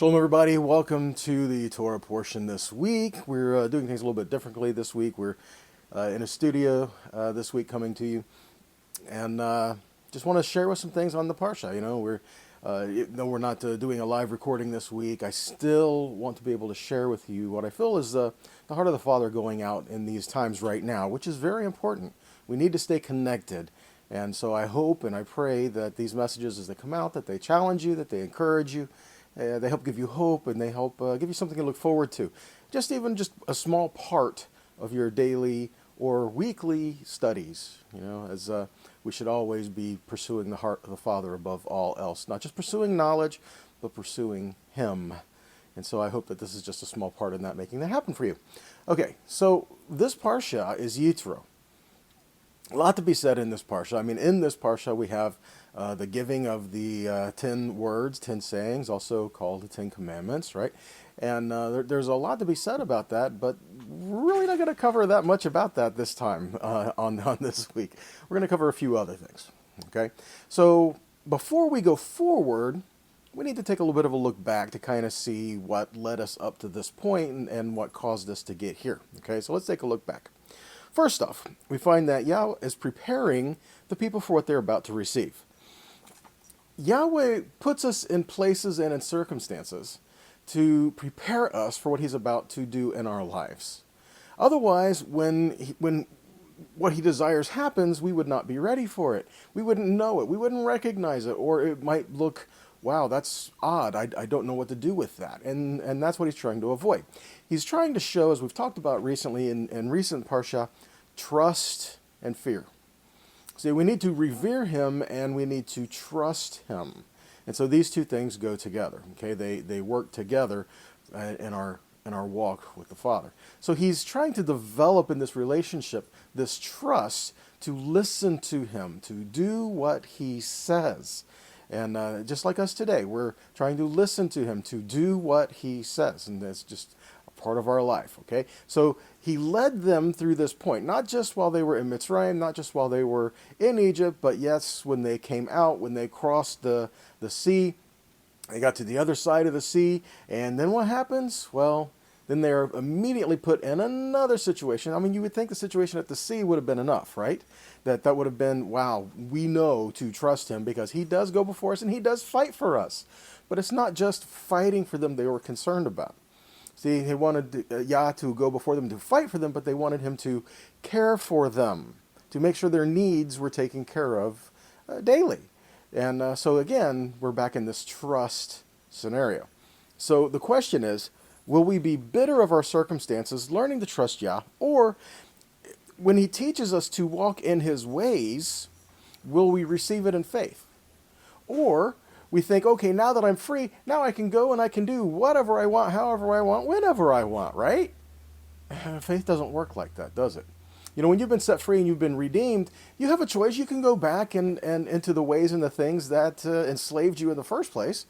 Shalom, everybody. Welcome to the Torah portion this week. We're doing things a little bit differently this week. We're in a studio this week coming to you, and just want to share with some things on the Parsha. Even though we're not doing a live recording this week, I still want to be able to share with you what I feel is the heart of the Father going out in these times right now, which is very important. We need to stay connected. And so I hope and I pray that these messages as they come out, that they challenge you, that they encourage you, they help give you hope, and they help give you something to look forward to. Just a small part of your daily or weekly studies, as we should always be pursuing the heart of the Father above all else. Not just pursuing knowledge, but pursuing Him. And so I hope that this is just a small part in that, making that happen for you. Okay, so this Parsha is Yitro. A lot to be said in this Parsha. I mean, in this Parsha we have the giving of the 10 words, 10 sayings, also called the 10 Commandments, right? And there's a lot to be said about that, but we're really not going to cover that much about that this time on this week. We're going to cover a few other things, okay? So before we go forward, we need to take a little bit of a look back to kind of see what led us up to this point and what caused us to get here, okay? So let's take a look back. First off, we find that Yahweh is preparing the people for what they're about to receive. Yahweh puts us in places and in circumstances to prepare us for what He's about to do in our lives. Otherwise, when what He desires happens, we would not be ready for it. We wouldn't know it. We wouldn't recognize it. Or it might look, wow, that's odd. I don't know what to do with that. And that's what He's trying to avoid. He's trying to show, as we've talked about recently in recent Parsha, trust and fear. See, we need to revere Him and we need to trust Him. And so these two things go together. Okay, they work together in our walk with the Father. So He's trying to develop in this relationship this trust to listen to Him, to do what He says. And just like us today, we're trying to listen to Him, to do what He says. And that's just a part of our life, okay? So He led them through this point, not just while they were in Mitzrayim, not just while they were in Egypt, but yes, when they came out, when they crossed the sea, they got to the other side of the sea, and then what happens? Well, then they're immediately put in another situation. I mean, you would think the situation at the sea would have been enough, right? That would have been, wow, we know to trust Him because He does go before us and He does fight for us. But it's not just fighting for them they were concerned about. See, He wanted Yah to go before them to fight for them, but they wanted Him to care for them, to make sure their needs were taken care of daily. And so again, we're back in this trust scenario. So the question is, will we be bitter of our circumstances, learning to trust Yah, or when He teaches us to walk in His ways, will we receive it in faith? Or we think, okay, now that I'm free, now I can go and I can do whatever I want, however I want, whenever I want, right? Faith doesn't work like that, does it? When you've been set free and you've been redeemed, you have a choice. You can go back and into the ways and the things that enslaved you in the first place.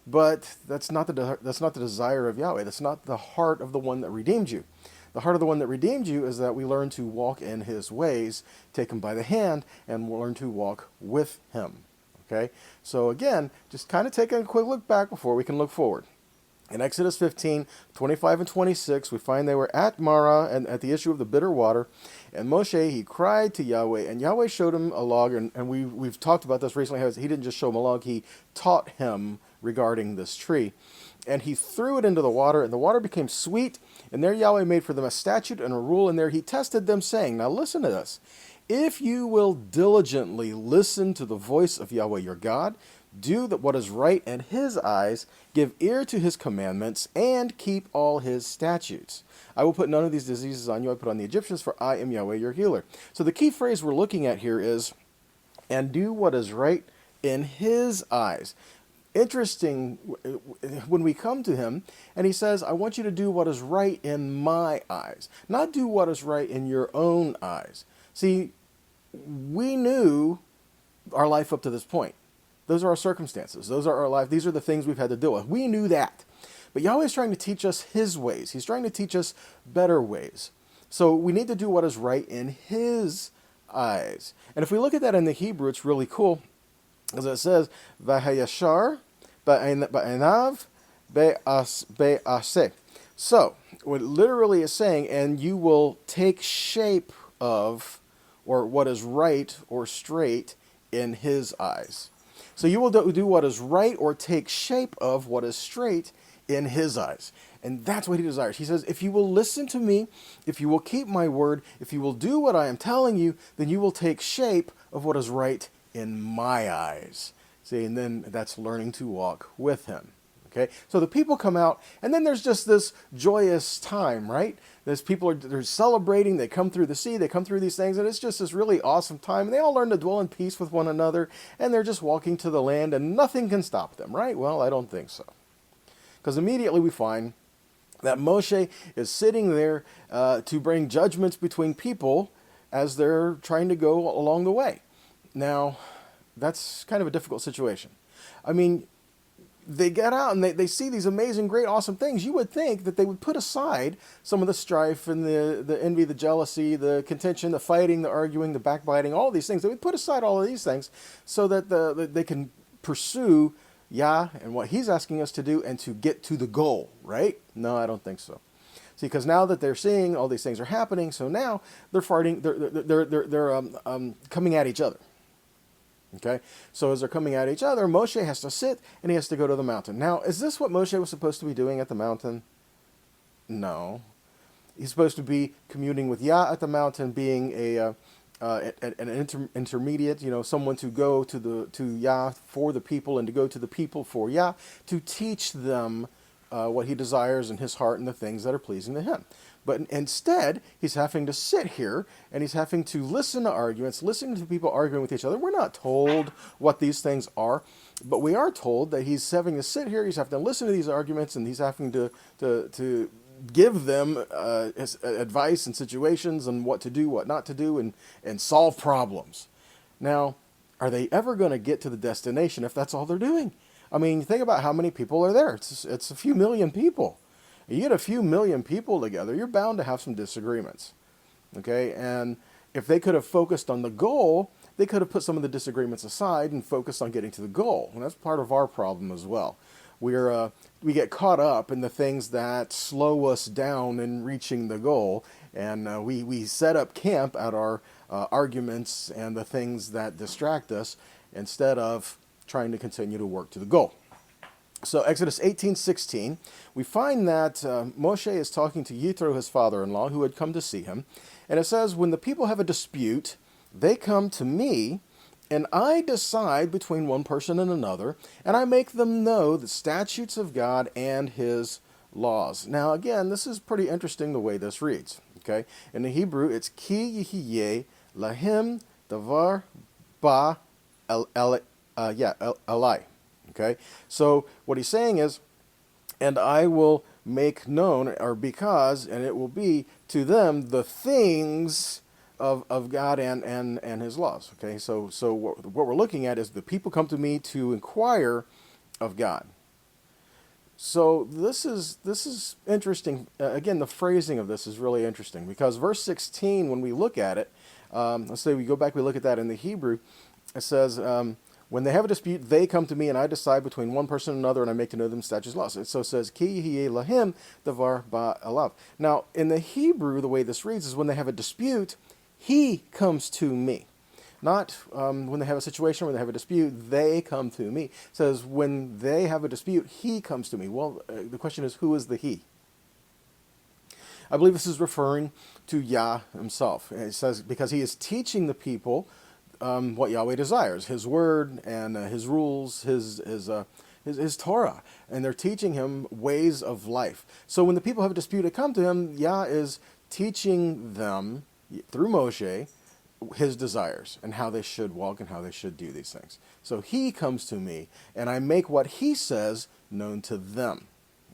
But that's not the desire of Yahweh. That's not the heart of the one that redeemed you. The heart of the one that redeemed you is that we learn to walk in His ways, take Him by the hand, and learn to walk with Him. Okay? So again, just kind of take a quick look back before we can look forward. In Exodus 15, 25 and 26, we find they were at Marah and at the issue of the bitter water. And Moshe, he cried to Yahweh, and Yahweh showed him a log. And we've talked about this recently. He didn't just show him a log, He taught him regarding this tree. And He threw it into the water, and the water became sweet. And there Yahweh made for them a statute and a rule. And there He tested them, saying, now listen to this. If you will diligently listen to the voice of Yahweh your God, do what is right in His eyes, give ear to His commandments, and keep all His statutes. I will put none of these diseases on you I put on the Egyptians, for I am Yahweh your healer. So the key phrase we're looking at here is, and do what is right in His eyes. Interesting, when we come to Him, and He says, I want you to do what is right in my eyes, not do what is right in your own eyes. See, we knew our life up to this point. Those are our circumstances. Those are our life. These are the things we've had to deal with. We knew that. But Yahweh is trying to teach us His ways. He's trying to teach us better ways. So we need to do what is right in His eyes. And if we look at that in the Hebrew, it's really cool. As it says, V'hayashar ba'einav be'aseh. So, what it literally is saying, and you will take shape of, or what is right or straight in his eyes. So you will do what is right or take shape of what is straight in his eyes. And that's what he desires. He says, if you will listen to me, if you will keep my word, if you will do what I am telling you, then you will take shape of what is right in my eyes. See, and then that's learning to walk with him. Okay, so the people come out, and then there's just this joyous time, right? There's people they're celebrating. They come through the sea. They come through these things, and it's just this really awesome time. And they all learn to dwell in peace with one another, and they're just walking to the land, and nothing can stop them, right? Well, I don't think so, because immediately we find that Moshe is sitting there to bring judgments between people as they're trying to go along the way. Now, that's kind of a difficult situation. I mean, they get out and they see these amazing, great, awesome things. You would think that they would put aside some of the strife and the envy, the jealousy, the contention, the fighting, the arguing, the backbiting, all these things. They would put aside all of these things so that they can pursue Yah and what he's asking us to do and to get to the goal, right? No, I don't think so. See, because now that they're seeing all these things are happening, so now they're fighting, they're coming at each other. Okay, so as they're coming at each other, Moshe has to sit and he has to go to the mountain. Now, is this what Moshe was supposed to be doing at the mountain? No. He's supposed to be communing with Yah at the mountain, being an intermediate, someone to go to Yah for the people and to go to the people for Yah, to teach them what he desires in his heart and the things that are pleasing to him. But instead, he's having to sit here and he's having to listen to arguments, listening to people arguing with each other. We're not told what these things are, but we are told that he's having to sit here, he's having to listen to these arguments, and he's having to give them his advice and situations on what to do, what not to do, and solve problems. Now, are they ever going to get to the destination if that's all they're doing? I mean, think about how many people are there. It's a few million people. You get a few million people together, you're bound to have some disagreements. Okay? And if they could have focused on the goal, they could have put some of the disagreements aside and focused on getting to the goal. And that's part of our problem as well. We get caught up in the things that slow us down in reaching the goal, and we set up camp at our arguments and the things that distract us instead of trying to continue to work to the goal. So Exodus 18:16, we find that Moshe is talking to Yitro, his father-in-law, who had come to see him. And it says, when the people have a dispute, they come to me, and I decide between one person and another, and I make them know the statutes of God and his laws. Now, again, this is pretty interesting the way this reads. Okay, in the Hebrew, it's ki yihye lahim davar ba elai. Okay, so what he's saying is, and I will make known, or because, and it will be to them the things of God and his laws. Okay, so what we're looking at is the people come to me to inquire of God. So this is interesting. Again, the phrasing of this is really interesting because verse 16, when we look at it, let's say we go back, we look at that in the Hebrew, it says, when they have a dispute, they come to me, and I decide between one person and another, and I make to know them statutes laws. So it says, ki yihye lahim davar ba elav. Now, in the Hebrew, the way this reads is when they have a dispute, he comes to me. Not when they have a situation, when they have a dispute, they come to me. It says, when they have a dispute, he comes to me. Well, the question is, who is the he? I believe this is referring to Yah himself. It says, because he is teaching the people what Yahweh desires, his word and his rules, his Torah, and they're teaching him ways of life. So when the people have a dispute to come to him, Yah is teaching them through Moshe his desires and how they should walk and how they should do these things. So he comes to me, and I make what he says known to them.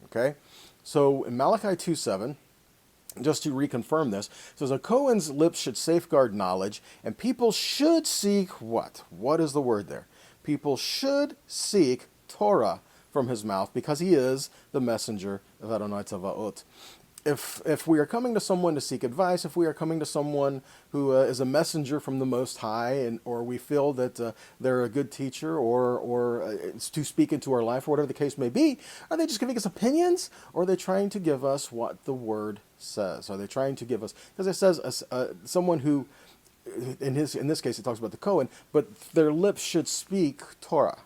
Okay? So in Malachi 2:7, just to reconfirm this, it says, a Kohen's lips should safeguard knowledge, and people should seek what? What is the word there? People should seek Torah from his mouth, because he is the messenger of Adonai Tzavaot. if we are coming to someone to seek advice, if we are coming to someone who is a messenger from the Most High, and or we feel that they're a good teacher, or it's to speak into our life, or whatever the case may be, are they just giving us opinions, or are they trying to give us what the Word says? Are they trying to give us, because it says someone who, in this case, it talks about the Kohen, but their lips should speak Torah.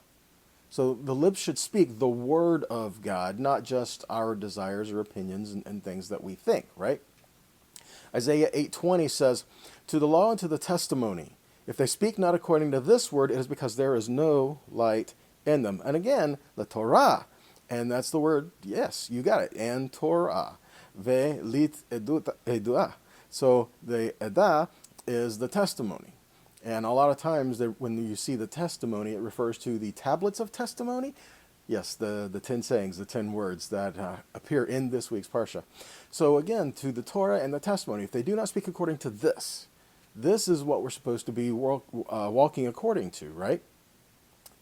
So the lips should speak the word of God, not just our desires or opinions and things that we think, right? Isaiah 8:20 says, "To the law and to the testimony, if they speak not according to this word, it is because there is no light in them." And again, the Torah, and that's the word, yes, you got it, and Torah, ve lit edah. So the edah is the testimony. And a lot of times when you see the testimony, it refers to the tablets of testimony. Yes, the 10 sayings, the 10 words that appear in this week's Parsha. So again, to the Torah and the testimony, if they do not speak according to this is what we're supposed to be walking according to, right?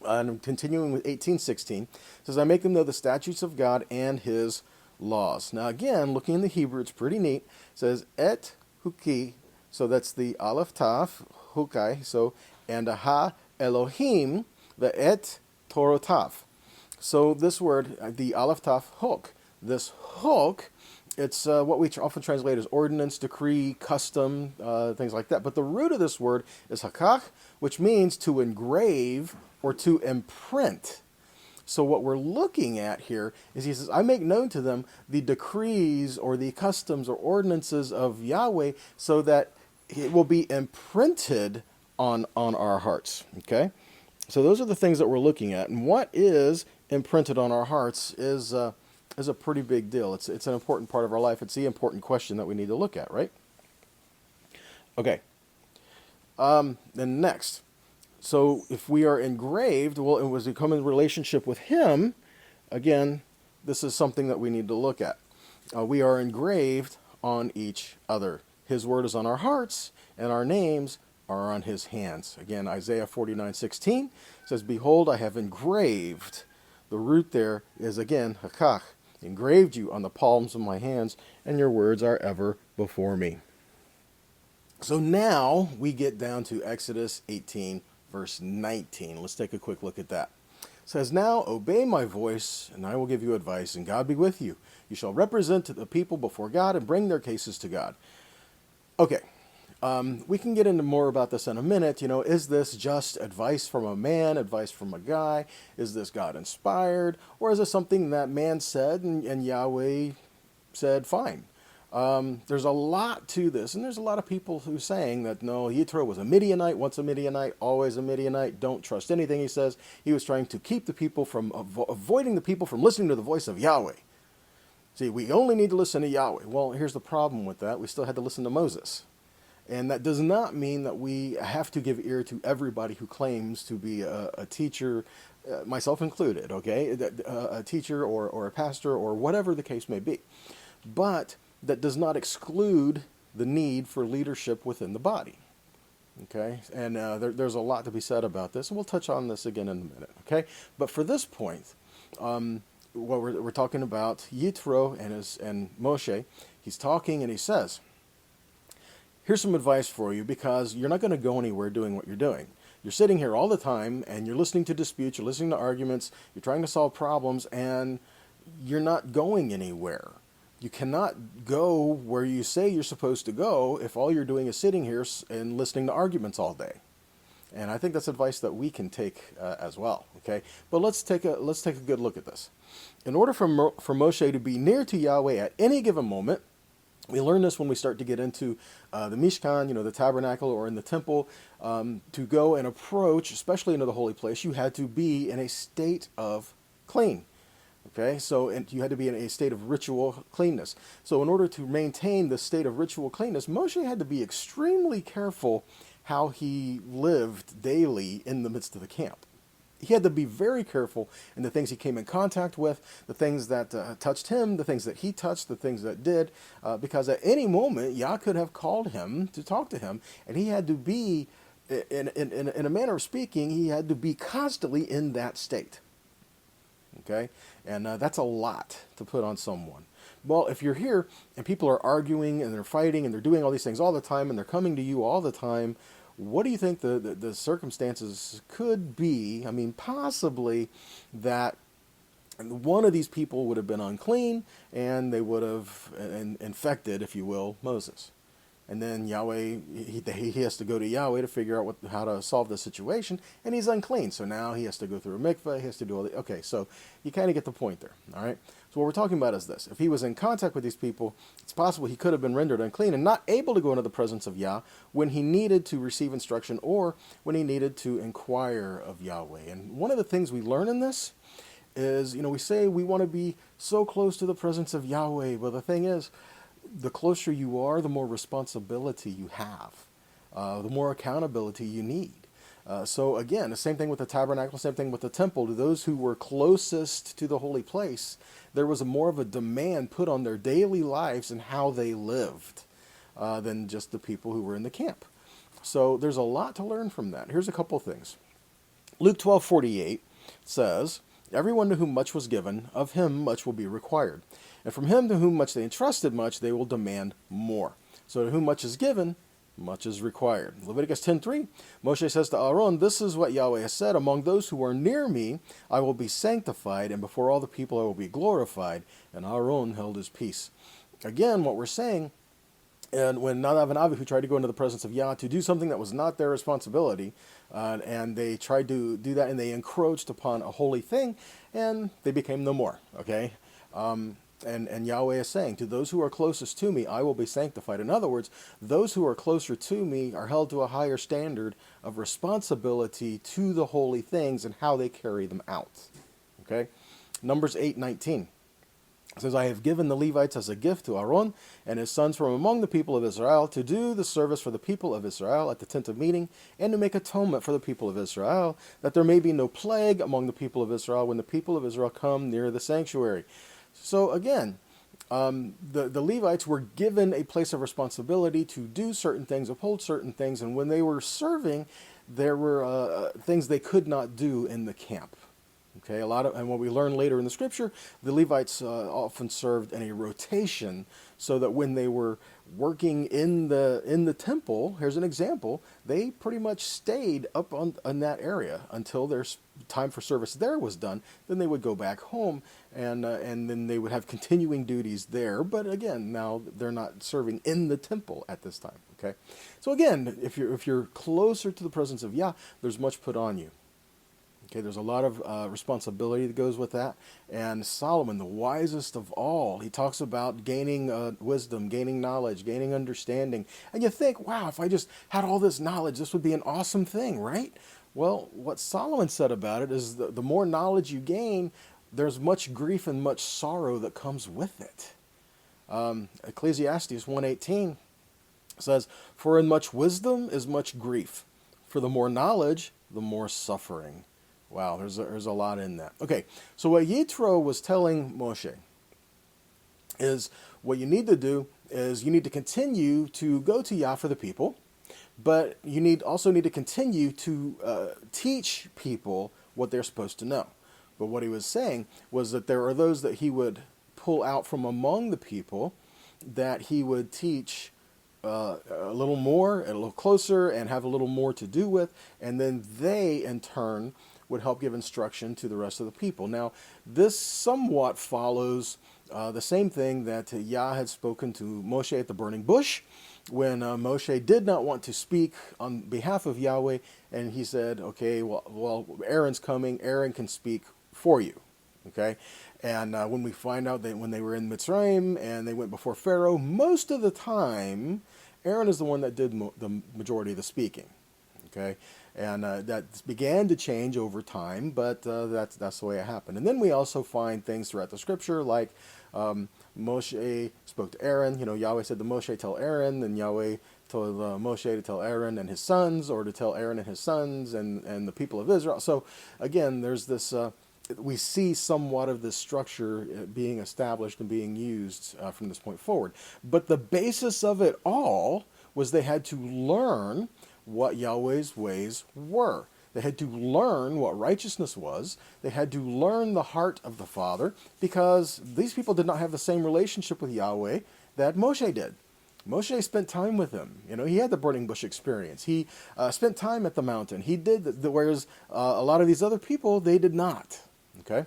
And I'm continuing with 18:16. It says, "I make them know the statutes of God and his laws." Now again, looking in the Hebrew, it's pretty neat. It says, "Et huki," so that's the Aleph Taf, Hukai, so, and Ha Elohim, the Et Torotaf. So this word, the Aleph Taf Hok, this Hok, it's what we often translate as ordinance, decree, custom, things like that. But the root of this word is Hakach, which means to engrave or to imprint. So what we're looking at here is he says, "I make known to them the decrees or the customs or ordinances of Yahweh so that it will be imprinted on our hearts." Okay? So those are the things that we're looking at. And what is imprinted on our hearts is a pretty big deal. It's an important part of our life. It's the important question that we need to look at, right? Okay. Then next. So if we are engraved, well, and as we come in relationship with him, again, this is something that we need to look at. We are engraved on each other. His word is on our hearts, and our names are on his hands. Again, Isaiah 49:16 says, "Behold, I have engraved." The root there is, again, hakach, engraved you on the palms of my hands, and your words are ever before me. So now we get down to Exodus 18, verse 19. Let's take a quick look at that. It says, "Now obey my voice, and I will give you advice, and God be with you. You shall represent the people before God and bring their cases to God." Okay, we can get into more about this in a minute. You know, is this just advice from a man, advice from a guy? Is this God inspired? Or is this something that man said and Yahweh said, fine? There's a lot to this, and there's a lot of people who are saying that, no, Yitro was a Midianite, once a Midianite, always a Midianite, don't trust anything he says. He was trying to keep the people from, avoiding the people from listening to the voice of Yahweh. See, we only need to listen to Yahweh. Well, here's the problem with that. We still had to listen to Moses. And that does not mean that we have to give ear to everybody who claims to be a teacher, myself included, okay? A teacher or a pastor or whatever the case may be. But that does not exclude the need for leadership within the body, okay? And there's a lot to be said about this, and we'll touch on this again in a minute, okay? But for this point, what we're talking about Yitro and Moshe. He's talking and he says, here's some advice for you, because you're not going to go anywhere doing what you're doing. You're sitting here all the time and you're listening to disputes, you're listening to arguments, you're trying to solve problems, and you're not going anywhere. You cannot go where you say you're supposed to go if all you're doing is sitting here and listening to arguments all day. And I think that's advice that we can take as well. Okay, but let's take a good look at this. In order for Moshe to be near to Yahweh at any given moment, we learn this when we start to get into the Mishkan, the tabernacle, or in the temple. To go and approach, especially into the holy place, you had to be in a state of clean. Okay, so you had to be in a state of ritual cleanness. So in order to maintain the state of ritual cleanness, Moshe had to be extremely careful how he lived daily in the midst of the camp. He had to be very careful in the things he came in contact with, the things that touched him, the things that he touched, the things that did, because at any moment, Yah could have called him to talk to him, and he had to be, in a manner of speaking, he had to be constantly in that state. okay? And that's a lot to put on someone. Well, if you're here and people are arguing and they're fighting and they're doing all these things all the time and they're coming to you all the time, what do you think the circumstances could be? I mean, possibly that one of these people would have been unclean and they would have infected, if you will, Moses. And then Yahweh, he has to go to Yahweh to figure out how to solve the situation, and he's unclean. So now he has to go through a mikveh, he has to do all the... Okay, so you kind of get the point there, all right? So what we're talking about is this. If he was in contact with these people, it's possible he could have been rendered unclean and not able to go into the presence of Yah when he needed to receive instruction or when he needed to inquire of Yahweh. And one of the things we learn in this is, we say we want to be so close to the presence of Yahweh, but the thing is, the closer you are, the more responsibility you have, the more accountability you need. So again, the same thing with the tabernacle, same thing with the temple. To those who were closest to the holy place, there was more of a demand put on their daily lives and how they lived than just the people who were in the camp. So there's a lot to learn from that. Here's a couple things. Luke 12:48 says, "Everyone to whom much was given, of him much will be required. And from him to whom much they entrusted much, they will demand more. So to whom much is given, much is required." Leviticus 10:3, Moshe says to Aaron, "This is what Yahweh has said, among those who are near me, I will be sanctified, and before all the people I will be glorified." And Aaron held his peace. Again, what we're saying, and when Nadav and Avihu tried to go into the presence of Yah to do something that was not their responsibility, and they tried to do that, and they encroached upon a holy thing, and they became no more, okay? And Yahweh is saying, to those who are closest to me, I will be sanctified. In other words, those who are closer to me are held to a higher standard of responsibility to the holy things and how they carry them out. Okay? Numbers 8:19 says, "I have given the Levites as a gift to Aaron and his sons from among the people of Israel to do the service for the people of Israel at the tent of meeting and to make atonement for the people of Israel, that there may be no plague among the people of Israel when the people of Israel come near the sanctuary." So again, the Levites were given a place of responsibility to do certain things, uphold certain things, and when they were serving, there were things they could not do in the camp. Okay, and what we learn later in the scripture, the Levites often served in a rotation, so that when they were working in the temple, here's an example, they pretty much stayed up on that area until their time for service there was done. Then they would go back home, and then they would have continuing duties there. But again, now they're not serving in the temple at this time. Okay, so again, if you're closer to the presence of Yah, there's much put on you. Okay, there's a lot of responsibility that goes with that. And Solomon, the wisest of all, he talks about gaining wisdom, gaining knowledge, gaining understanding. And you think, wow, if I just had all this knowledge, this would be an awesome thing, right? Well, what Solomon said about it is the more knowledge you gain, there's much grief and much sorrow that comes with it. Ecclesiastes 1:18 says, "For in much wisdom is much grief. For the more knowledge, the more suffering." Wow, there's a lot in that. Okay, so what Yitro was telling Moshe is what you need to do is you need to continue to go to Yah for the people, but you also need to continue to teach people what they're supposed to know. But what he was saying was that there are those that he would pull out from among the people that he would teach a little more, a little closer, and have a little more to do with, and then they, in turn, would help give instruction to the rest of the people. Now, this somewhat follows the same thing that Yah had spoken to Moshe at the burning bush, when Moshe did not want to speak on behalf of Yahweh, and he said, okay, well, Aaron's coming, Aaron can speak for you, okay? And when we find out that when they were in Mitzrayim and they went before Pharaoh, most of the time, Aaron is the one that did the majority of the speaking, okay? And that began to change over time, but that's the way it happened. And then we also find things throughout the scripture, like Moshe spoke to Aaron. Yahweh said to Moshe, tell Aaron, and Yahweh told Moshe to tell Aaron and his sons, or to tell Aaron and his sons and the people of Israel. So again, there's this, we see somewhat of this structure being established and being used from this point forward. But the basis of it all was they had to learn what Yahweh's ways were. They had to learn what righteousness was. They had to learn the heart of the Father, because these people did not have the same relationship with Yahweh that Moshe did. Moshe spent time with him. He had the burning bush experience. He spent time at the mountain. He did, whereas a lot of these other people, they did not. Okay.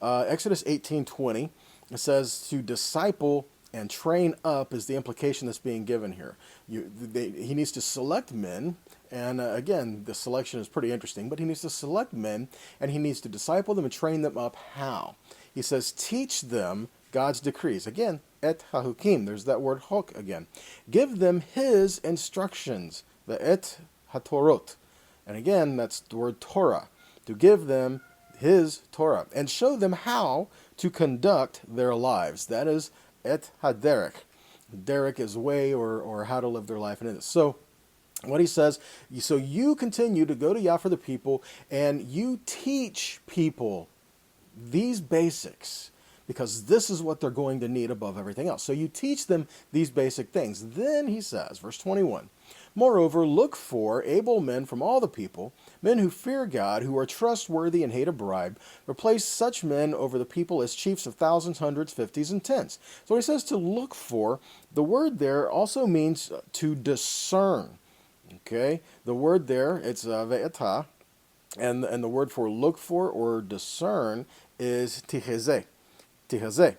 Exodus 18:20, it says to disciple and train up is the implication that's being given here. He needs to select men, and again, the selection is pretty interesting, but he needs to select men, and he needs to disciple them and train them up. How? He says, teach them God's decrees. Again, et hahukim, there's that word hok again. Give them his instructions, the et hatorot. And again, that's the word Torah, to give them his Torah, and show them how to conduct their lives. That is et haderech. Derech is way, or how to live their life. And so what he says, so you continue to go to Yah for the people, and you teach people these basics, because this is what they're going to need above everything else. So you teach them these basic things. Then he says, verse 21, moreover, look for able men from all the people, men who fear God, who are trustworthy and hate a bribe. Replace such men over the people as chiefs of thousands, hundreds, fifties, and tens. So he says to look for. The word there also means to discern. Okay, the word there, it's ve'etah, and the word for look for or discern is tihezeh. Tihezeh.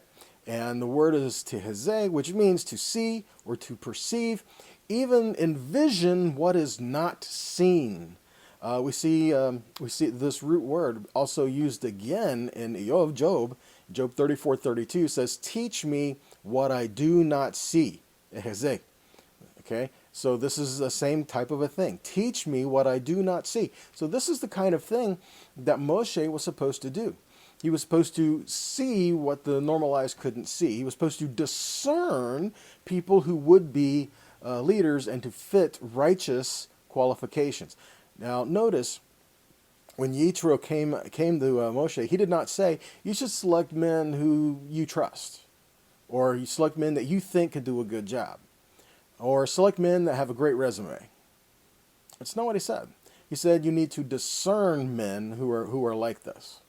And the word is tihezeh, which means to see or to perceive, even envision what is not seen. We see this root word also used again in Job. Job 34:32 says, teach me what I do not see. Ehezeh. Okay, so this is the same type of a thing. Teach me what I do not see. So this is the kind of thing that Moshe was supposed to do. He was supposed to see what the normal eyes couldn't see. He was supposed to discern people who would be leaders and to fit righteous qualifications. Now, notice when Yitro came to Moshe, he did not say, you should select men who you trust, or you select men that you think could do a good job, or select men that have a great resume. That's not what he said. He said you need to discern men who are like this.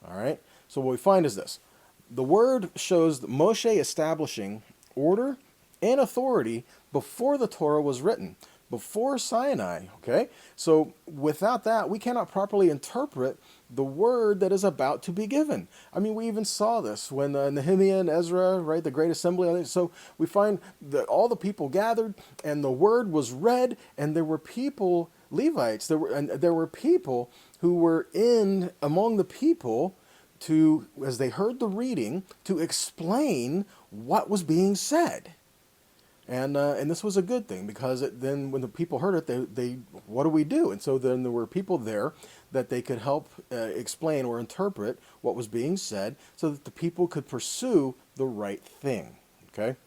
All right? So what we find is this. The word shows Moshe establishing order and authority before the Torah was written, before Sinai. Okay? So without that, we cannot properly interpret the word that is about to be given. I mean, we even saw this when Nehemiah and Ezra, right, the great assembly. So we find that all the people gathered, and the word was read, and there were people, Levites, there were people who were in among the people to, as they heard the reading, to explain what was being said. And this was a good thing, because then when the people heard it, they what do we do? And so then there were people there that they could help explain or interpret what was being said, so that the people could pursue the right thing. Okay.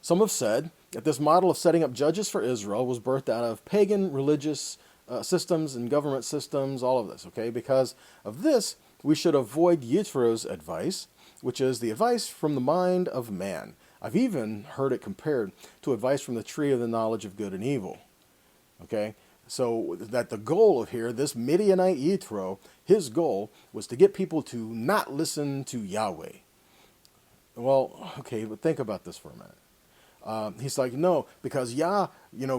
Some have said that this model of setting up judges for Israel was birthed out of pagan religious systems and government systems, all of this. Okay, because of this, we should avoid Yitro's advice, which is the advice from the mind of man. I've even heard it compared to advice from the tree of the knowledge of good and evil. Okay, so that the goal of here, this Midianite Yitro, his goal was to get people to not listen to Yahweh. Well, okay, but think about this for a minute. He's like, no, because Yah,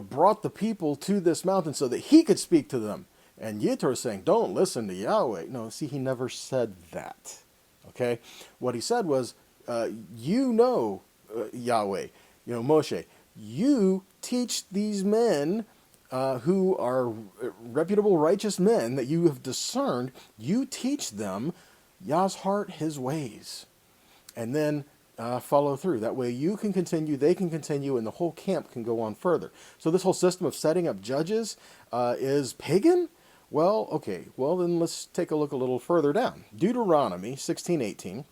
brought the people to this mountain so that he could speak to them. And Yitro is saying, don't listen to Yahweh. No, see, he never said that. Okay, what he said was, Yahweh, Moshe, you teach these men who are reputable, righteous men that you have discerned, you teach them Yah's heart, his ways, and then follow through. That way you can continue, they can continue, and the whole camp can go on further. So this whole system of setting up judges is pagan? Well, okay, well then let's take a look a little further down. Deuteronomy 16:18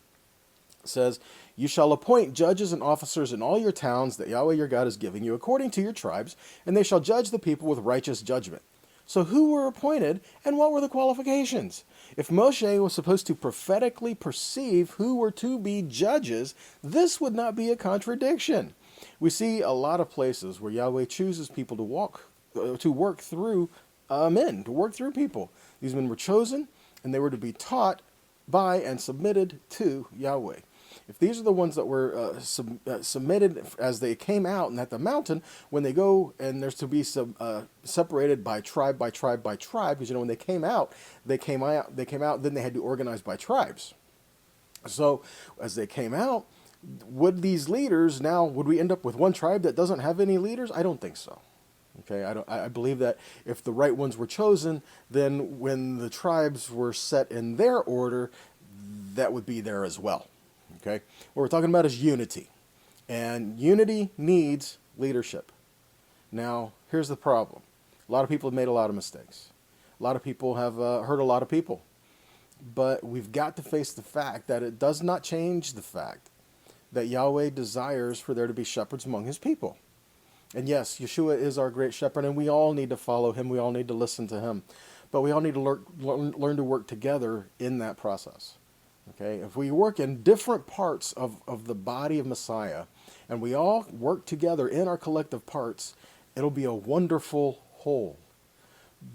says, you shall appoint judges and officers in all your towns that Yahweh your God is giving you according to your tribes, and they shall judge the people with righteous judgment. So who were appointed, and what were the qualifications? If Moshe was supposed to prophetically perceive who were to be judges, this would not be a contradiction. We see a lot of places where Yahweh chooses people to walk to work through men, to work through people. These men were chosen, and they were to be taught by and submitted to Yahweh. If these are the ones that were submitted as they came out and at the mountain, when they go and there's to be some separated by tribe, because when they came out, then they had to organize by tribes. So as they came out, would these leaders would we end up with one tribe that doesn't have any leaders? I don't think so. Okay, I believe that if the right ones were chosen, then when the tribes were set in their order, that would be there as well. Okay, what we're talking about is unity, and unity needs leadership. Now, here's the problem. A lot of people have made a lot of mistakes. A lot of people have hurt a lot of people. But we've got to face the fact that it does not change the fact that Yahweh desires for there to be shepherds among his people. And yes, Yeshua is our great shepherd, and we all need to follow him. We all need to listen to him. But we all need to learn to work together in that process. Okay? If we work in different parts of the body of Messiah, and we all work together in our collective parts, it'll be a wonderful whole.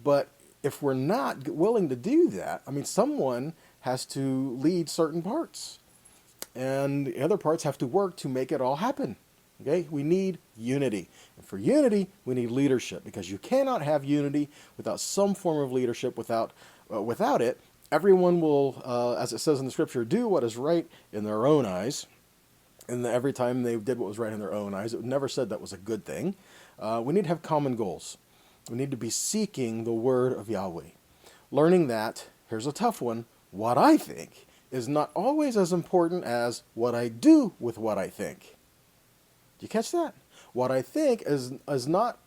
But if we're not willing to do that, someone has to lead certain parts. And the other parts have to work to make it all happen. Okay? We need unity. And for unity, we need leadership. Because you cannot have unity without some form of leadership. Without it, everyone will, as it says in the scripture, do what is right in their own eyes. And every time they did what was right in their own eyes, it never said that was a good thing. We need to have common goals. We need to be seeking the word of Yahweh. Learning that, here's a tough one, what I think is not always as important as what I do with what I think. Do you catch that? What I think is not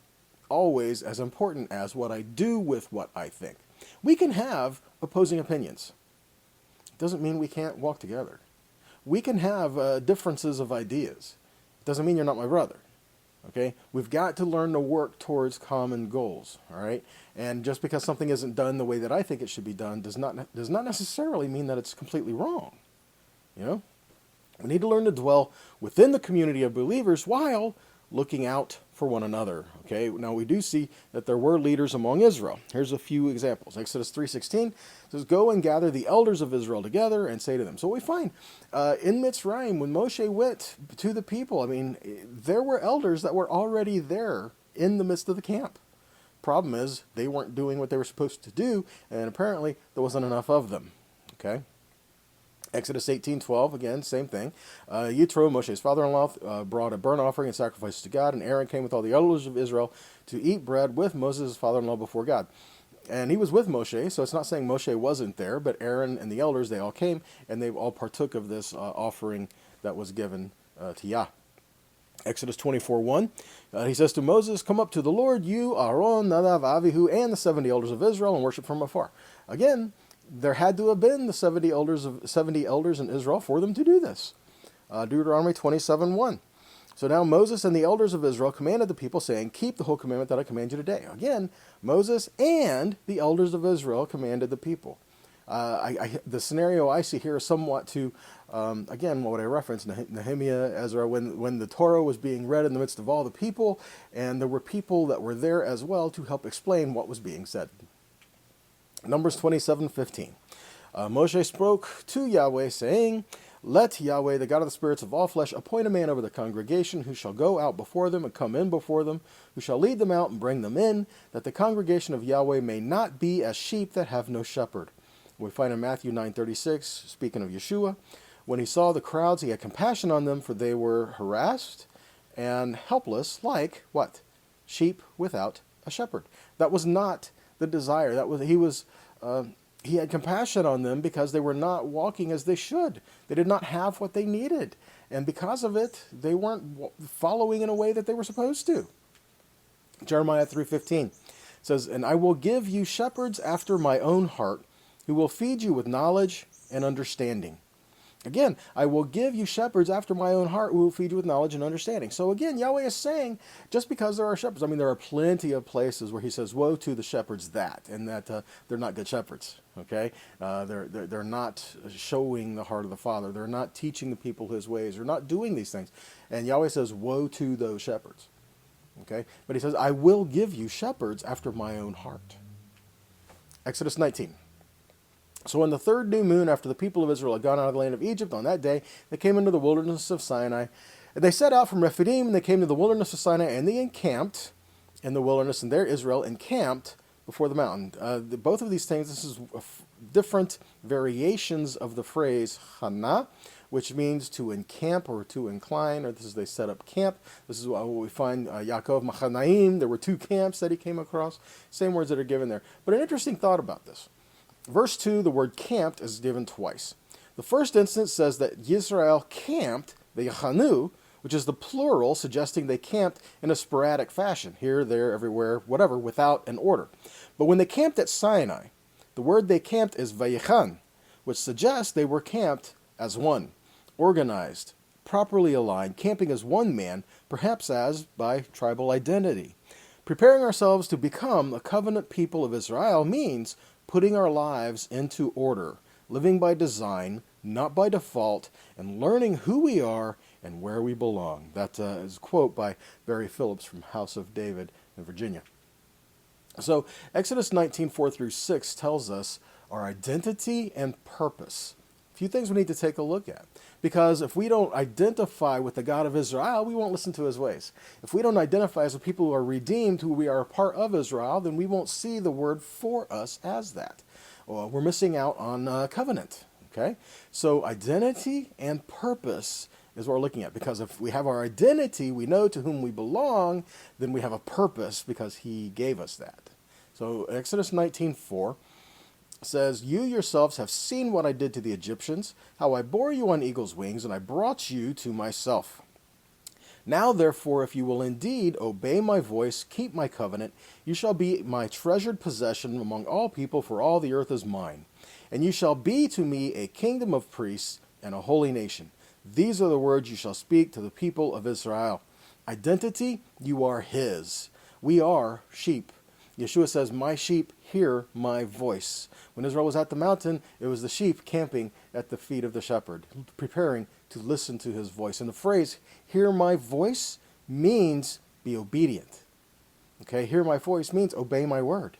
always as important as what I do with what I think. We can have opposing opinions. It doesn't mean we can't walk together. We can have differences of ideas. It doesn't mean you're not my brother. Okay? We've got to learn to work towards common goals. All right? And just because something isn't done the way that I think it should be done does not necessarily mean that it's completely wrong. You know? We need to learn to dwell within the community of believers while looking out for one another. Okay? Now we do see that there were leaders among Israel. Here's a few examples. Exodus 3:16 says, "Go and gather the elders of Israel together and say to them." So we find in Mitzrayim, when Moshe went to the people, there were elders that were already there in the midst of the camp. Problem is, they weren't doing what they were supposed to do, and apparently there wasn't enough of them. Okay? Exodus 18:12, again, same thing. Yitro, Moshe's father-in-law, brought a burnt offering and sacrifices to God, and Aaron came with all the elders of Israel to eat bread with Moses' father-in-law before God. And he was with Moshe, so it's not saying Moshe wasn't there, but Aaron and the elders, they all came, and they all partook of this offering that was given to Yah. Exodus 24:1, he says to Moses, "Come up to the Lord, you, Aaron, Nadav, Avihu, and the 70 elders of Israel, and worship from afar." Again, there had to have been the 70 elders in Israel for them to do this. Deuteronomy 27:1. So now Moses and the elders of Israel commanded the people, saying, "Keep the whole commandment that I command you today." Again, Moses and the elders of Israel commanded the people. The scenario I see here is somewhat to, again, what I referenced, Nehemiah, Ezra, when the Torah was being read in the midst of all the people, and there were people that were there as well to help explain what was being said. Numbers 27:15. Moshe spoke to Yahweh, saying, "Let Yahweh, the God of the spirits of all flesh, appoint a man over the congregation who shall go out before them and come in before them, who shall lead them out and bring them in, that the congregation of Yahweh may not be as sheep that have no shepherd." We find in Matthew 9:36, speaking of Yeshua, when he saw the crowds, he had compassion on them, for they were harassed and helpless, like what? Sheep without a shepherd. That was not the desire. He had compassion on them because they were not walking as they should. They did not have what they needed. And because of it, they weren't following in a way that they were supposed to. Jeremiah 3:15 says, "And I will give you shepherds after my own heart, who will feed you with knowledge and understanding." Again, I will give you shepherds after my own heart who will feed you with knowledge and understanding. So again, Yahweh is saying, just because there are shepherds, there are plenty of places where he says, "Woe to the shepherds and that they're not good shepherds." Okay, they're not showing the heart of the Father. They're not teaching the people his ways. They're not doing these things, and Yahweh says, "Woe to those shepherds." Okay? But he says, I will give you shepherds after my own heart. Exodus 19. So on the third new moon, after the people of Israel had gone out of the land of Egypt, on that day, they came into the wilderness of Sinai. And they set out from Rephidim, and they came to the wilderness of Sinai, and they encamped in the wilderness, and there Israel encamped before the mountain. Both of these things, this is different variations of the phrase Hana, which means to encamp or to incline, or this is they set up camp. This is what we find Yaakov Machanaim. There were two camps that he came across. Same words that are given there. But an interesting thought about this. Verse 2, the word camped is given twice. The first instance says that Yisrael camped, the Yachanu, which is the plural, suggesting they camped in a sporadic fashion, here, there, everywhere, whatever, without an order. But when they camped at Sinai, the word they camped is Vayichan, which suggests they were camped as one, organized, properly aligned, camping as one man, perhaps as by tribal identity. Preparing ourselves to become a covenant people of Israel means putting our lives into order, living by design, not by default, and learning who we are and where we belong. That is a quote by Barry Phillips from House of David in Virginia. So Exodus 19, 4 through 6 tells us our identity and purpose. A few things we need to take a look at. Because if we don't identify with the God of Israel, we won't listen to his ways. If we don't identify as a people who are redeemed, who we are a part of Israel, then we won't see the word for us as that. Well, we're missing out on covenant. Okay? So identity and purpose is what we're looking at. Because if we have our identity, we know to whom we belong, then we have a purpose because he gave us that. So Exodus 19:4 says, you yourselves have seen what I did to the Egyptians, how I bore you on eagle's wings, and I brought you to myself. Now, therefore, if you will indeed obey my voice, keep my covenant, you shall be my treasured possession among all people, for all the earth is mine. And you shall be to me a kingdom of priests and a holy nation. These are the words you shall speak to the people of Israel. Identity, you are his. We are sheep. Yeshua says, my sheep hear my voice. When Israel was at the mountain, it was the sheep camping at the feet of the shepherd, preparing to listen to his voice. And the phrase, hear my voice, means be obedient. Okay, hear my voice means obey my word.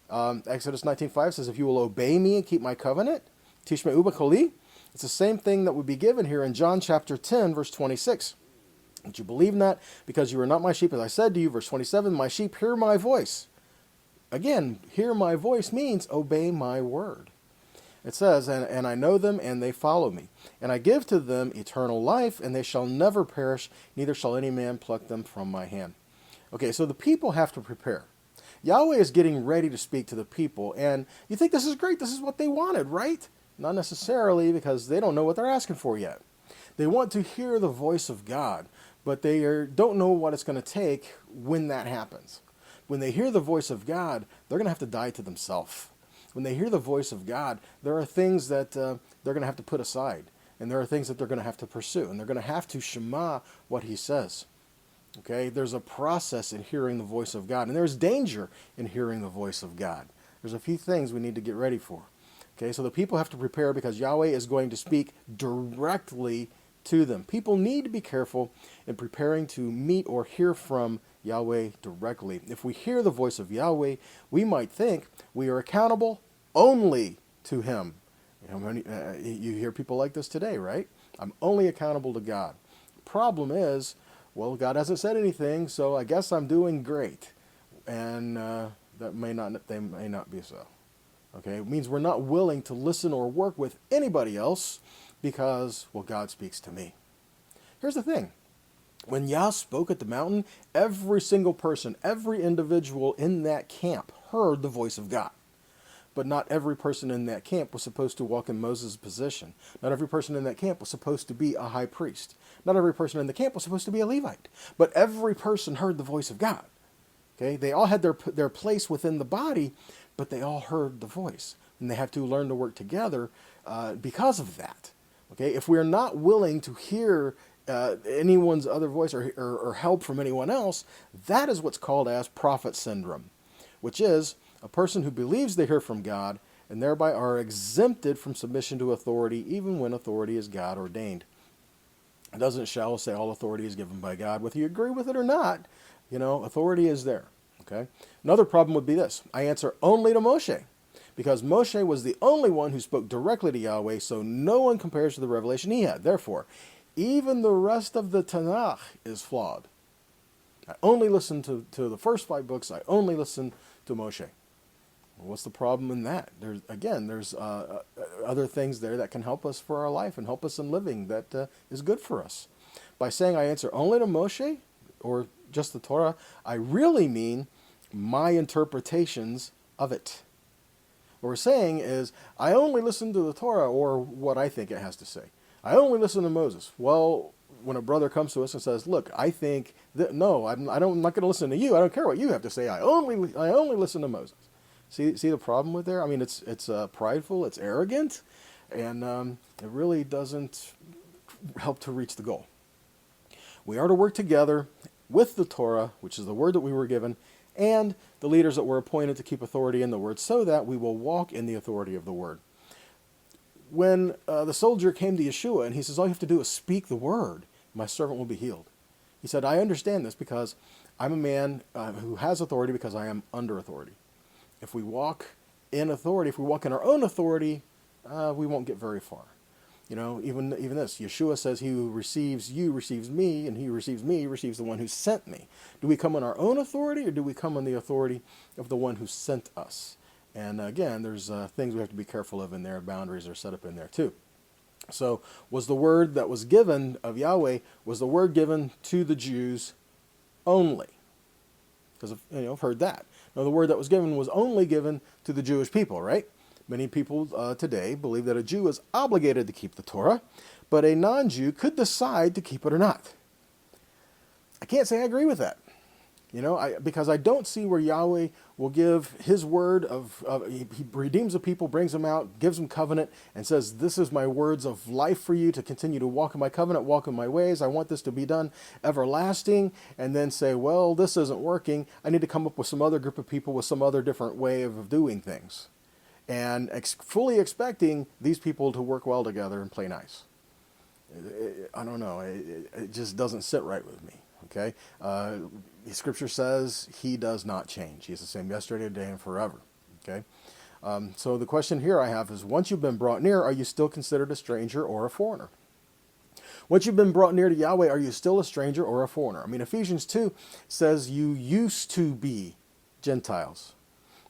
Exodus 19:5 says, if you will obey me and keep my covenant, tishme'u b'koli, it's the same thing that would be given here in John chapter 10, verse 26. Would you believe in that? Because you are not my sheep, as I said to you, verse 27, my sheep hear my voice. Again, hear my voice means obey my word. It says, and I know them, and they follow me. And I give to them eternal life, and they shall never perish, neither shall any man pluck them from my hand. Okay, so the people have to prepare. Yahweh is getting ready to speak to the people, and you think this is great, this is what they wanted, right? Not necessarily, because they don't know what they're asking for yet. They want to hear the voice of God, but they don't know what it's going to take when that happens. When they hear the voice of God, they're going to have to die to themselves. When they hear the voice of God, there are things that they're going to have to put aside. And there are things that they're going to have to pursue. And they're going to have to shema what he says. Okay? There's a process in hearing the voice of God. And there's danger in hearing the voice of God. There's a few things we need to get ready for. Okay? So the people have to prepare because Yahweh is going to speak directly to them. People need to be careful in preparing to meet or hear from Yahweh directly. If we hear the voice of Yahweh, we might think we are accountable only to him. You hear people like this today, right? I'm only accountable to God. The problem is, well, God hasn't said anything, so I guess I'm doing great. And they may not be so. Okay, it means we're not willing to listen or work with anybody else because, well, God speaks to me. Here's the thing. When Yah spoke at the mountain, every single person, every individual in that camp heard the voice of God. But not every person in that camp was supposed to walk in Moses' position. Not every person in that camp was supposed to be a high priest. Not every person in the camp was supposed to be a Levite. But every person heard the voice of God. Okay, they all had their place within the body, but they all heard the voice. And they have to learn to work together because of that. Okay, if we're not willing to hear anyone's other voice or help from anyone else, that is what's called as prophet syndrome, which is a person who believes they hear from God and thereby are exempted from submission to authority even when authority is God ordained. It doesn't shall say all authority is given by God. Whether you agree with it or not, Authority is there. Okay. Another problem would be this. I answer only to Moshe, because Moshe was the only one who spoke directly to Yahweh, so no one compares to the revelation he had. Therefore, even the rest of the Tanakh is flawed. I only listen to the first 5 books. I only listen to Moshe. Well, what's the problem in that? There's other things there that can help us for our life and help us in living that is good for us. By saying I answer only to Moshe or just the Torah, I really mean my interpretations of it. What we're saying is, I only listen to the Torah or what I think it has to say. I only listen to Moses. Well, when a brother comes to us and says, look, I think that, no, I'm not going to listen to you. I don't care what you have to say. I only listen to Moses. See the problem with there? I mean, it's prideful, it's arrogant, and it really doesn't help to reach the goal. We are to work together with the Torah, which is the word that we were given, and the leaders that were appointed to keep authority in the word, so that we will walk in the authority of the word. When the soldier came to Yeshua and he says, all you have to do is speak the word, my servant will be healed. He said, I understand this because I'm a man who has authority because I am under authority. If we walk in authority, if we walk in our own authority, we won't get very far. Even this, Yeshua says, he who receives you receives me, and he who receives me receives the one who sent me. Do we come on our own authority, or do we come on the authority of the one who sent us? And again, there's things we have to be careful of in there. Boundaries are set up in there too. So was the word that was given of Yahweh, was the word given to the Jews only? Because I've heard that. Now, the word that was given was only given to the Jewish people, right? Many people today believe that a Jew is obligated to keep the Torah, but a non-Jew could decide to keep it or not. I can't say I agree with that, because I don't see where Yahweh will give his word he redeems the people, brings them out, gives them covenant, and says, this is my words of life for you to continue to walk in my covenant, walk in my ways. I want this to be done everlasting, and then say, well, this isn't working. I need to come up with some other group of people with some other different way of doing things. And fully expecting these people to work well together and play nice. I don't know. It just doesn't sit right with me. Okay? Scripture says he does not change. He's the same yesterday, today, and forever. Okay? So the question here I have is, once you've been brought near, are you still considered a stranger or a foreigner? Once you've been brought near to Yahweh, are you still a stranger or a foreigner? I mean, Ephesians 2 says you used to be Gentiles.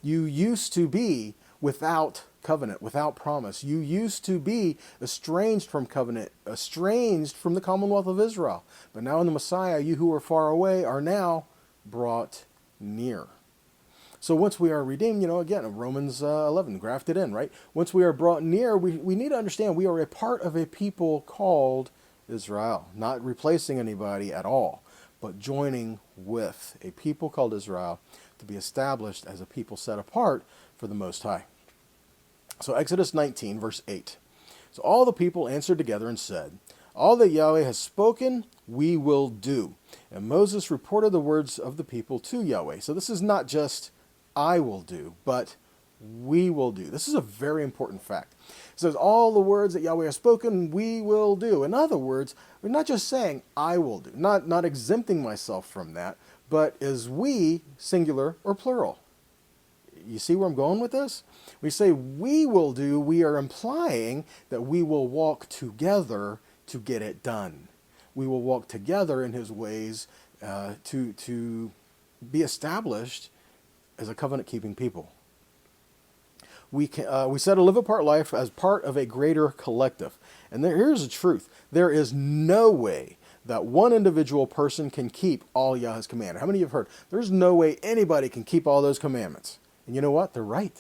You used to be without covenant, without promise. You used to be estranged from covenant, estranged from the commonwealth of Israel. But now in the Messiah, you who are far away are now brought near. So once we are redeemed, again, Romans 11, grafted in, right? Once we are brought near, we need to understand we are a part of a people called Israel, not replacing anybody at all, but joining with a people called Israel to be established as a people set apart for the Most High. So Exodus 19, verse 8. So all the people answered together and said, all that Yahweh has spoken, we will do. And Moses reported the words of the people to Yahweh. So this is not just I will do, but we will do. This is a very important fact. It says all the words that Yahweh has spoken, we will do. In other words, we're not just saying I will do, not exempting myself from that, but is we singular or plural? You see where I'm going with this? We say we will do, we are implying that we will walk together to get it done. We will walk together in his ways to be established as a covenant-keeping people. We set a live-apart life as part of a greater collective. And here's the truth. There is no way that one individual person can keep all Yahweh's commanded. How many of you have heard? There's no way anybody can keep all those commandments. And you know what? They're right.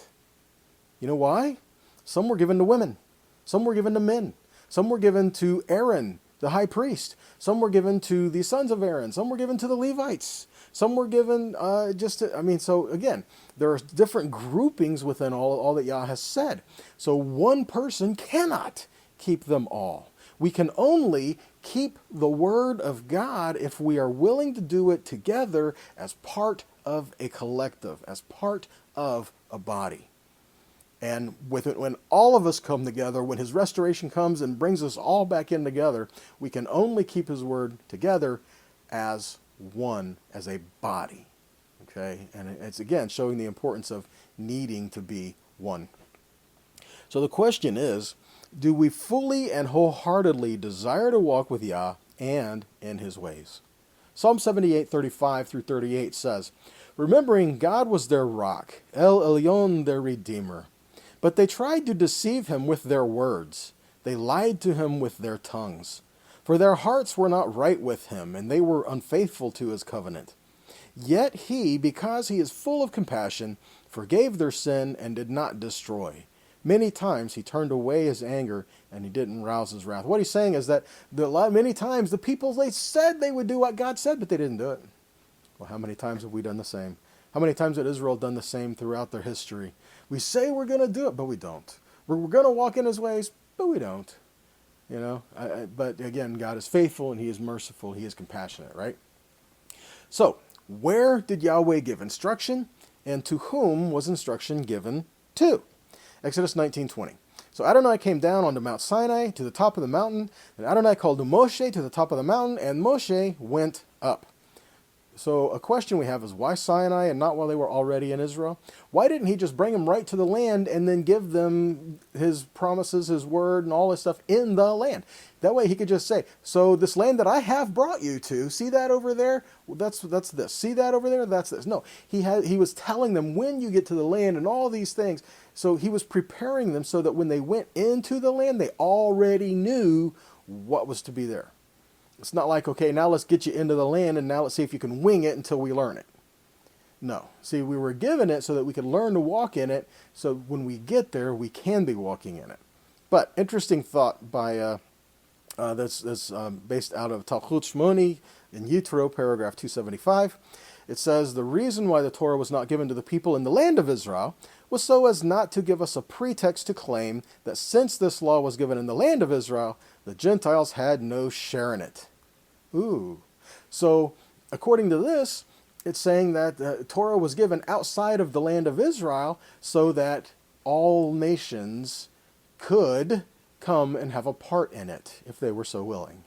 You know why? Some were given to women. Some were given to men. Some were given to Aaron, the high priest. Some were given to the sons of Aaron. Some were given to the Levites. Some were given so again, there are different groupings within all that Yah has said. So one person cannot keep them all. We can only keep the word of God if we are willing to do it together as part of a collective, as part of a body. And when all of us come together, when his restoration comes and brings us all back in together, we can only keep his word together as one as a body. Okay, and it's again showing the importance of needing to be one. So the question is, do we fully and wholeheartedly desire to walk with Yah and in his ways? Psalm 78:35 through 38 says, remembering God was their rock, El Elyon their redeemer. But they tried to deceive him with their words. They lied to him with their tongues. For their hearts were not right with him, and they were unfaithful to his covenant. Yet he, because he is full of compassion, forgave their sin and did not destroy. Many times he turned away his anger and he didn't rouse his wrath. What he's saying is that many times the people, they said they would do what God said, but they didn't do it. Well, how many times have we done the same? How many times has Israel done the same throughout their history? We say we're going to do it, but we don't. We're going to walk in his ways, but we don't. You know, but again, God is faithful and he is merciful. He is compassionate, right? So, where did Yahweh give instruction, and to whom was instruction given to? Exodus 19:20. So Adonai came down onto Mount Sinai to the top of the mountain, and Adonai called to Moshe to the top of the mountain, and Moshe went up. So a question we have is, why Sinai and not while they were already in Israel? Why didn't he just bring them right to the land and then give them his promises, his word, and all this stuff in the land? That way he could just say, so this land that I have brought you to, see that over there? Well, that's this. See that over there? That's this. No, he was telling them when you get to the land and all these things. So he was preparing them so that when they went into the land, they already knew what was to be there. It's not like, okay, now let's get you into the land and now let's see if you can wing it until we learn it. No. See, we were given it so that we could learn to walk in it, so when we get there, we can be walking in it. But interesting thought by that's based out of Talchut Shmoni in Yitro, paragraph 275. It says, the reason why the Torah was not given to the people in the land of Israel was so as not to give us a pretext to claim that since this law was given in the land of Israel, the Gentiles had no share in it. Ooh. So, according to this, it's saying that the Torah was given outside of the land of Israel so that all nations could come and have a part in it if they were so willing.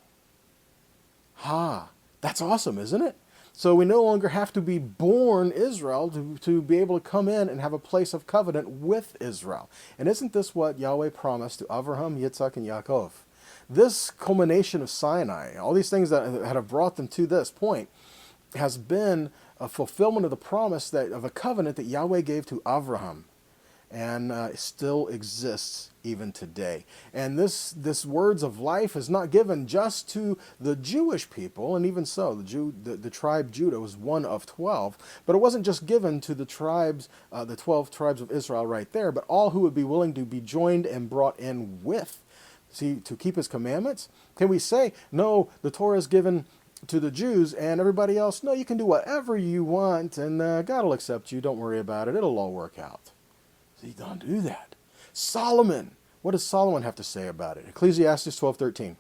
That's awesome, isn't it? So we no longer have to be born Israel to be able to come in and have a place of covenant with Israel. And isn't this what Yahweh promised to Avraham, Yitzhak, and Yaakov? This culmination of Sinai, all these things that have brought them to this point, has been a fulfillment of the promise of a covenant that Yahweh gave to Avraham, and still exists even today. And this words of life is not given just to the Jewish people, and even so, the tribe Judah was one of 12, but it wasn't just given to the tribes, the 12 tribes of Israel right there, but all who would be willing to be joined and brought in with. See, to keep his commandments? Can we say, no, the Torah is given to the Jews and everybody else, no, you can do whatever you want and God will accept you, don't worry about it, it'll all work out. See, don't do that. Solomon, what does Solomon have to say about it? Ecclesiastes 12:13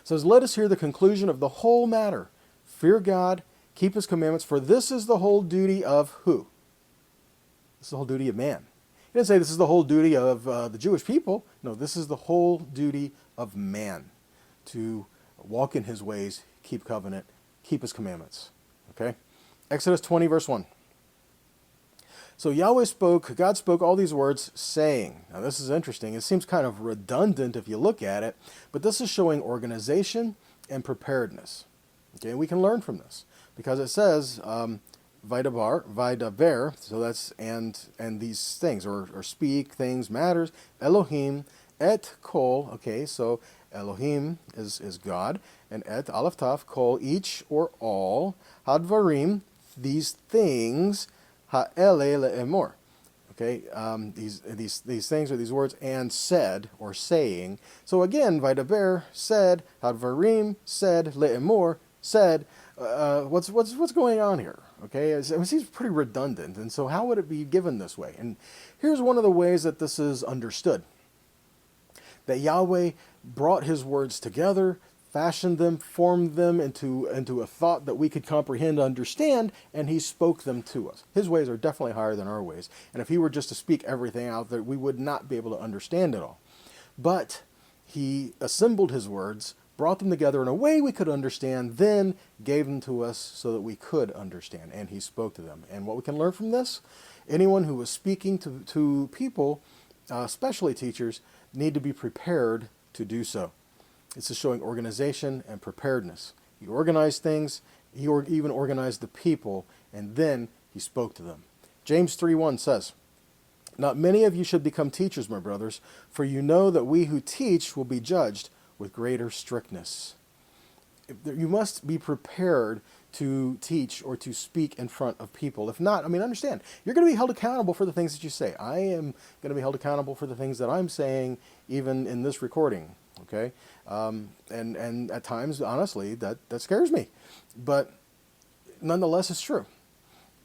says, let us hear the conclusion of the whole matter. Fear God, keep his commandments, for this is the whole duty of who? This is the whole duty of man. He didn't say this is the whole duty of the Jewish people. No, this is the whole duty of man, to walk in his ways, keep covenant, keep his commandments. Okay? Exodus 20, verse 1. So God spoke all these words, saying. Now this is interesting. It seems kind of redundant if you look at it, but this is showing organization and preparedness. Okay, we can learn from this because it says, Vaidaber, so that's and these things, or speak, things, matters, Elohim, et kol, okay, so Elohim is God, and et, aleph taf, kol, each or all, hadvarim, these things, ha'ele le'emor, okay, these things are these words, and said, or saying, so again, Vaidaber, said, hadvarim, said, le'emor, said, what's going on here? Okay, it seems pretty redundant, and so how would it be given this way? And here's one of the ways that this is understood. That Yahweh brought his words together, fashioned them, formed them into a thought that we could comprehend, understand, and he spoke them to us. His ways are definitely higher than our ways, and if he were just to speak everything out there, we would not be able to understand it all. But he assembled his words, brought them together in a way we could understand, then gave them to us so that we could understand, and he spoke to them. And what we can learn from this, anyone who was speaking to people, especially teachers, need to be prepared to do so. This is showing organization and preparedness. He organized things, he even organized the people, and then he spoke to them. James 3:1 says, "Not many of you should become teachers, my brothers, for you know that we who teach will be judged with greater strictness." You must be prepared to teach or to speak in front of people. If not, understand, you're going to be held accountable for the things that you say. I am going to be held accountable for the things that I'm saying, even in this recording. Okay? And at times, honestly, that scares me. But nonetheless, it's true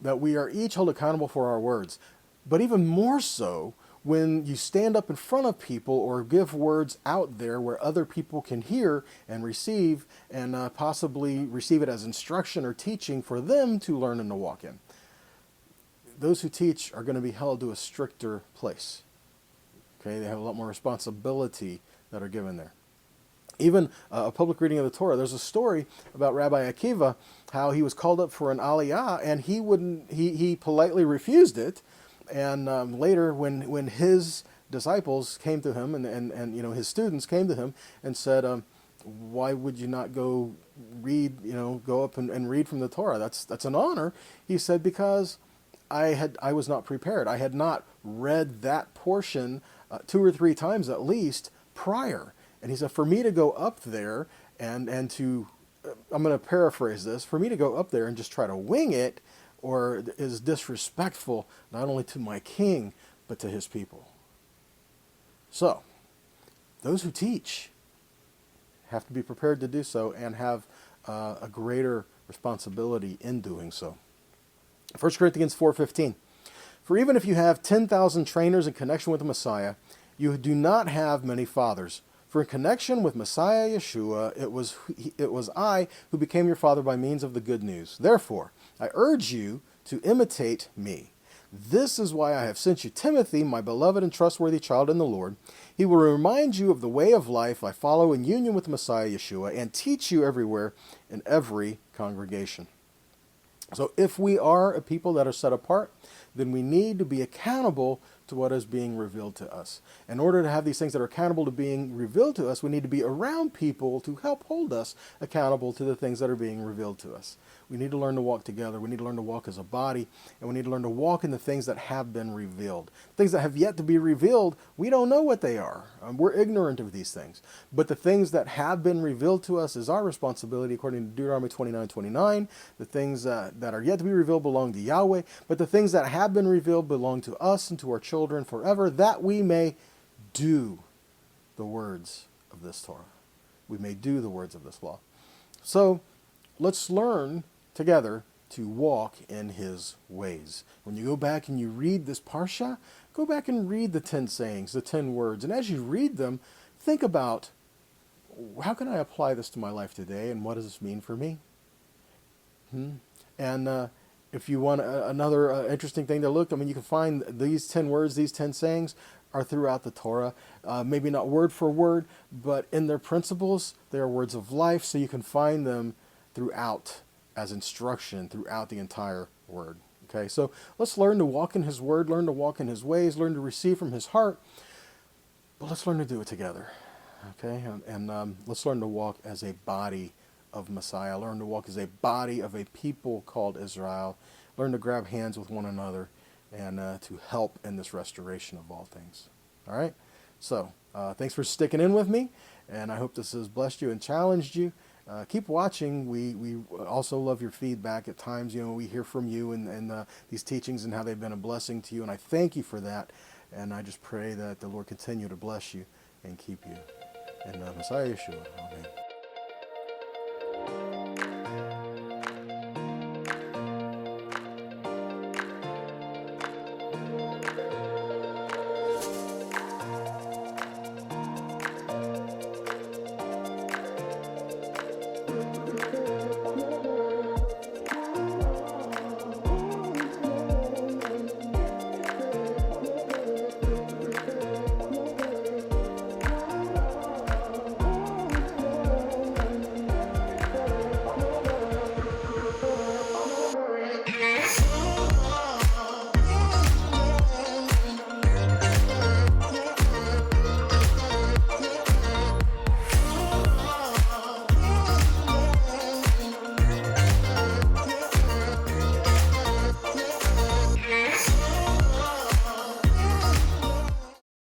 that we are each held accountable for our words. But even more so when you stand up in front of people or give words out there where other people can hear and receive, and possibly receive it as instruction or teaching for them to learn and to walk in. Those who teach are going to be held to a stricter place. Okay, they have a lot more responsibility that are given there. Even a public reading of the Torah. There's a story about Rabbi Akiva, how he was called up for an aliyah, and he politely refused it. And later, when his disciples came to him, and his students came to him and said, "Why would you not go read? Go up and read from the Torah? That's an honor." He said, "Because I was not prepared. I had not read that portion 2 or 3 times at least prior." And he said, "For me to go up there and to, I'm going to paraphrase this, for me to go up there and just try to wing it, or is disrespectful not only to my king, but to his people." So, those who teach have to be prepared to do so and have a greater responsibility in doing so. 1 Corinthians 4:15. "For even if you have 10,000 trainers in connection with the Messiah, you do not have many fathers. For in connection with Messiah Yeshua, it was I who became your father by means of the good news. Therefore, I urge you to imitate me. This is why I have sent you Timothy, my beloved and trustworthy child in the Lord. He will remind you of the way of life I follow in union with Messiah Yeshua and teach you everywhere in every congregation." So if we are a people that are set apart, then we need to be accountable to what is being revealed to us. In order to have these things that are accountable to being revealed to us, we need to be around people to help hold us accountable to the things that are being revealed to us. We need to learn to walk together. We need to learn to walk as a body, and we need to learn to walk in the things that have been revealed. Things that have yet to be revealed, we don't know what they are. We're ignorant of these things. But the things that have been revealed to us is our responsibility, according to Deuteronomy 29:29. The things that are yet to be revealed belong to Yahweh, but the things that have been revealed belong to us and to our children forever, that we may do the words of this Torah. We may do the words of this law. So let's learn together to walk in his ways. When you go back and you read this parsha, go back and read the 10 sayings, the 10 words. And as you read them, think about, how can I apply this to my life today, and what does this mean for me? And if you want another interesting thing to look, you can find these 10 words, these 10 sayings are throughout the Torah. Maybe not word for word, but in their principles, they are words of life, so you can find them throughout as instruction throughout the entire word. Okay, so let's learn to walk in his word, learn to walk in his ways, learn to receive from his heart, but let's learn to do it together. Okay, and let's learn to walk as a body of Messiah, learn to walk as a body of a people called Israel, learn to grab hands with one another, and to help in this restoration of all things. All right, so thanks for sticking in with me, and I hope this has blessed you and challenged you. Keep watching. We also love your feedback. At times, we hear from you and these teachings and how they've been a blessing to you, and I thank you for that. And I just pray that the Lord continue to bless you and keep you. In Messiah Yeshua, amen.